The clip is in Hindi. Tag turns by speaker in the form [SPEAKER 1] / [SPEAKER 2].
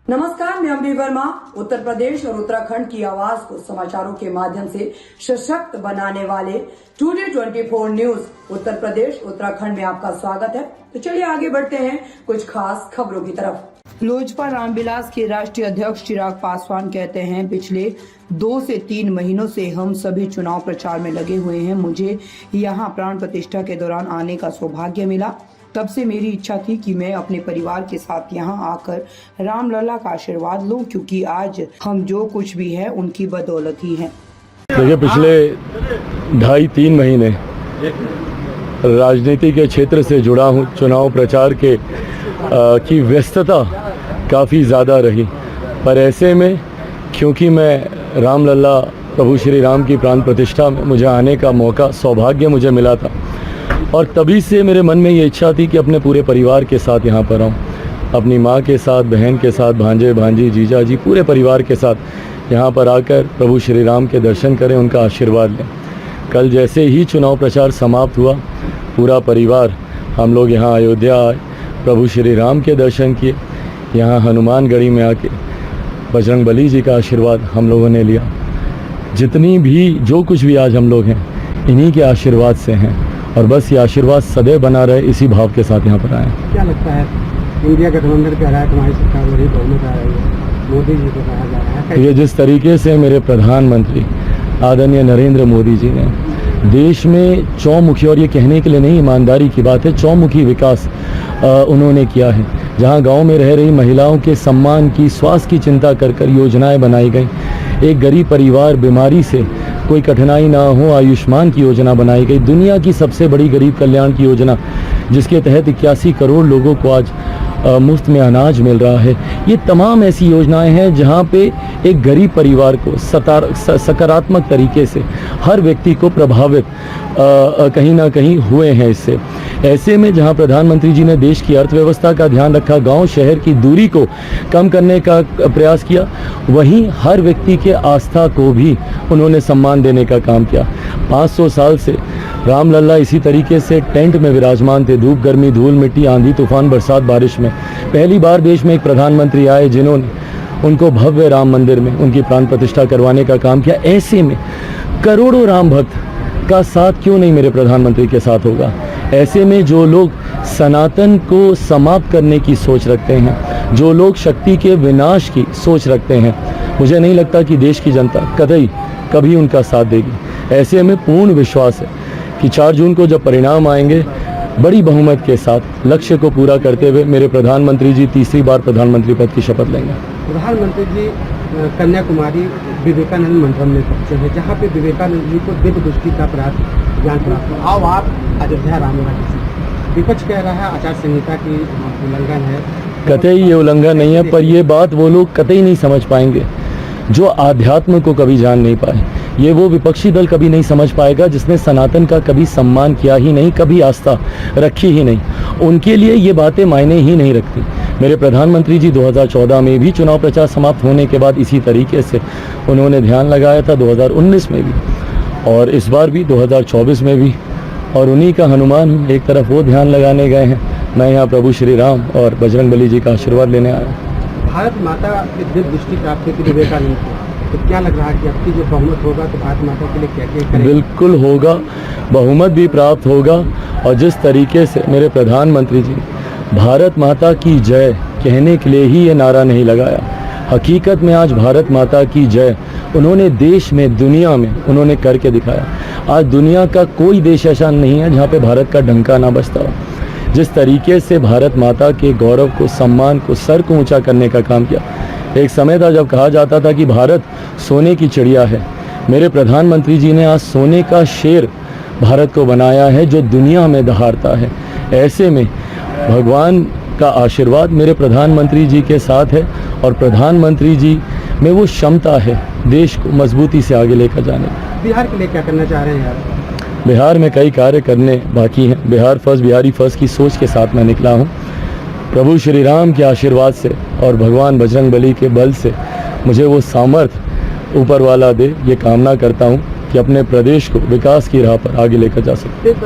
[SPEAKER 1] नमस्कार, मैं अम्बी वर्मा। उत्तर प्रदेश और उत्तराखंड की आवाज को समाचारों के माध्यम से सशक्त बनाने वाले टुडे 24 न्यूज उत्तर प्रदेश उत्तराखंड में आपका स्वागत है। तो चलिए आगे बढ़ते हैं कुछ खास खबरों की तरफ। लोजपा रामविलास के राष्ट्रीय अध्यक्ष चिराग पासवान कहते हैं, पिछले 2 से 3 महीनों से हम सभी चुनाव प्रचार में लगे हुए हैं। मुझे यहाँ प्राण प्रतिष्ठा के दौरान आने का सौभाग्य मिला। तब से मेरी इच्छा थी कि मैं अपने परिवार के साथ यहाँ आकर रामलला का आशीर्वाद लूं, क्योंकि आज हम जो कुछ भी है उनकी बदौलत ही है।
[SPEAKER 2] देखिए, पिछले 2.5-3 महीने राजनीति के क्षेत्र से जुड़ा हूँ। चुनाव प्रचार के की व्यस्तता काफ़ी ज़्यादा रही, पर ऐसे में क्योंकि मैं रामलला प्रभु श्री राम की प्राण प्रतिष्ठा में मुझे आने का मौका सौभाग्य मुझे मिला था, और तभी से मेरे मन में ये इच्छा थी कि अपने पूरे परिवार के साथ यहाँ पर आऊँ, अपनी माँ के साथ, बहन के साथ, भांजे भांजी, जीजा जी, पूरे परिवार के साथ यहाँ पर आकर प्रभु श्री राम के दर्शन करें, उनका आशीर्वाद लें। कल जैसे ही चुनाव प्रचार समाप्त हुआ, पूरा परिवार हम लोग यहाँ अयोध्या आए, प्रभु श्री राम के दर्शन किए। यहाँ हनुमानगढ़ी में आके बजरंगबली जी का आशीर्वाद हम लोगों ने लिया। जितनी भी जो कुछ भी आज हम लोग हैं, इन्हीं के आशीर्वाद से हैं, और बस ये आशीर्वाद सदैव बना रहे, इसी भाव के साथ यहाँ पर आए।
[SPEAKER 3] क्या लगता है, इंडिया गठबंधन पे हमारी सरकार बड़ी बहुमत आ रही है, मोदी जी को कहा जा रहा है,
[SPEAKER 2] ये जिस तरीके से मेरे प्रधानमंत्री आदरणीय नरेंद्र मोदी जी ने देश में चौमुखी, और ये कहने के लिए नहीं, ईमानदारी की बात है, चौमुखी विकास उन्होंने किया है। जहाँ गांव में रह रही महिलाओं के सम्मान की, स्वास्थ्य की चिंता कर योजनाएं बनाई गई। एक गरीब परिवार बीमारी से कोई कठिनाई ना हो, आयुष्मान की योजना बनाई गई। दुनिया की सबसे बड़ी गरीब कल्याण की योजना, जिसके तहत 81 करोड़ लोगों को आज मुफ्त में अनाज मिल रहा है। ये तमाम ऐसी योजनाएं हैं जहां पे एक गरीब परिवार को सकारात्मक तरीके से हर व्यक्ति को प्रभावित कहीं ना कहीं हुए हैं इससे। ऐसे में जहां प्रधानमंत्री जी ने देश की अर्थव्यवस्था का ध्यान रखा, गांव शहर की दूरी को कम करने का प्रयास किया, वहीं हर व्यक्ति के आस्था को भी उन्होंने सम्मान देने का काम किया। 500 साल से रामलला इसी तरीके से टेंट में विराजमान थे, धूप गर्मी धूल मिट्टी आंधी तूफान बरसात बारिश में। पहली बार देश में एक प्रधानमंत्री आए जिन्होंने उनको भव्य राम मंदिर में उनकी प्राण प्रतिष्ठा करवाने का काम किया। ऐसे में करोड़ों राम भक्त का साथ क्यों नहीं मेरे प्रधानमंत्री के साथ होगा। ऐसे में जो लोग सनातन को समाप्त करने की सोच रखते हैं, जो लोग शक्ति के विनाश की सोच रखते हैं, मुझे नहीं लगता कि देश की जनता कभी उनका साथ देगी। ऐसे में पूर्ण विश्वास है कि 4 जून को जब परिणाम आएंगे, बड़ी बहुमत के साथ लक्ष्य को पूरा करते हुए मेरे प्रधानमंत्री जी तीसरी बार प्रधानमंत्री पद की शपथ लेंगे।
[SPEAKER 3] प्रधानमंत्री जी कन्याकुमारी विवेकानंद मंदिर में पहुंचे हैं, जहाँ पे विवेकानंद जी को दिव्य दृष्टि का ज्ञान प्राप्त हो। आओ आप अयोध्या रामलला जी। विपक्ष कह रहा है आचार संहिता की उल्लंघन है।
[SPEAKER 2] कतई ये उल्लंघन नहीं है, पर ये बात वो लोग कतई नहीं समझ पाएंगे जो आध्यात्म को कभी जान नहीं पाए। ये वो विपक्षी दल कभी नहीं समझ पाएगा जिसने सनातन का कभी सम्मान किया ही नहीं, कभी आस्था रखी ही नहीं। उनके लिए ये बातें मायने ही नहीं रखती। मेरे प्रधानमंत्री जी 2014 में भी चुनाव प्रचार समाप्त होने के बाद इसी तरीके से उन्होंने ध्यान लगाया था, 2019 में भी और इस बार भी 2024 में भी। और उन्हीं का हनुमान, एक तरफ वो ध्यान लगाने गए हैं, मैं यहाँ प्रभु श्री राम और बजरंगबली जी का आशीर्वाद लेने आया।
[SPEAKER 3] भारत माता की दिव्य दृष्टि प्राप्त की विवेकानंद को, तो क्या लग रहा है कि आपकी जो बहुमत होगा तो भारत माता के लिए क्या क्या करेंगे?
[SPEAKER 2] बिल्कुल होगा, बहुमत भी प्राप्त होगा। और जिस तरीके से मेरे प्रधानमंत्री जी भारत माता की जय कहने के लिए ही ये नारा नहीं लगाया, हकीकत में आज भारत माता की जय उन्होंने देश में, दुनिया में उन्होंने करके दिखाया। आज दुनिया का कोई देश ऐसा नहीं है जहाँ पे भारत का डंका ना बजता हो। जिस तरीके से भारत माता के गौरव को, सम्मान को, सर को ऊंचा करने का काम किया। एक समय था जब कहा जाता था कि भारत सोने की चिड़िया है। मेरे प्रधानमंत्री जी ने आज सोने का शेर भारत को बनाया है जो दुनिया में दहाड़ता है। ऐसे में भगवान का आशीर्वाद मेरे प्रधानमंत्री जी के साथ है, और प्रधानमंत्री जी में वो क्षमता है देश को मजबूती से आगे लेकर जाने की।
[SPEAKER 3] बिहार के लिए क्या करना चाह रहे हैं आप?
[SPEAKER 2] बिहार में कई कार्य करने बाकी हैं। बिहार फर्स्ट, बिहारी फर्स्ट की सोच के साथ मैं निकला हूँ। प्रभु श्री राम के आशीर्वाद से और भगवान बजरंगबली के बल से मुझे वो सामर्थ्य ऊपर वाला दे, ये कामना करता हूँ कि अपने प्रदेश को विकास की राह पर आगे लेकर जा सकते।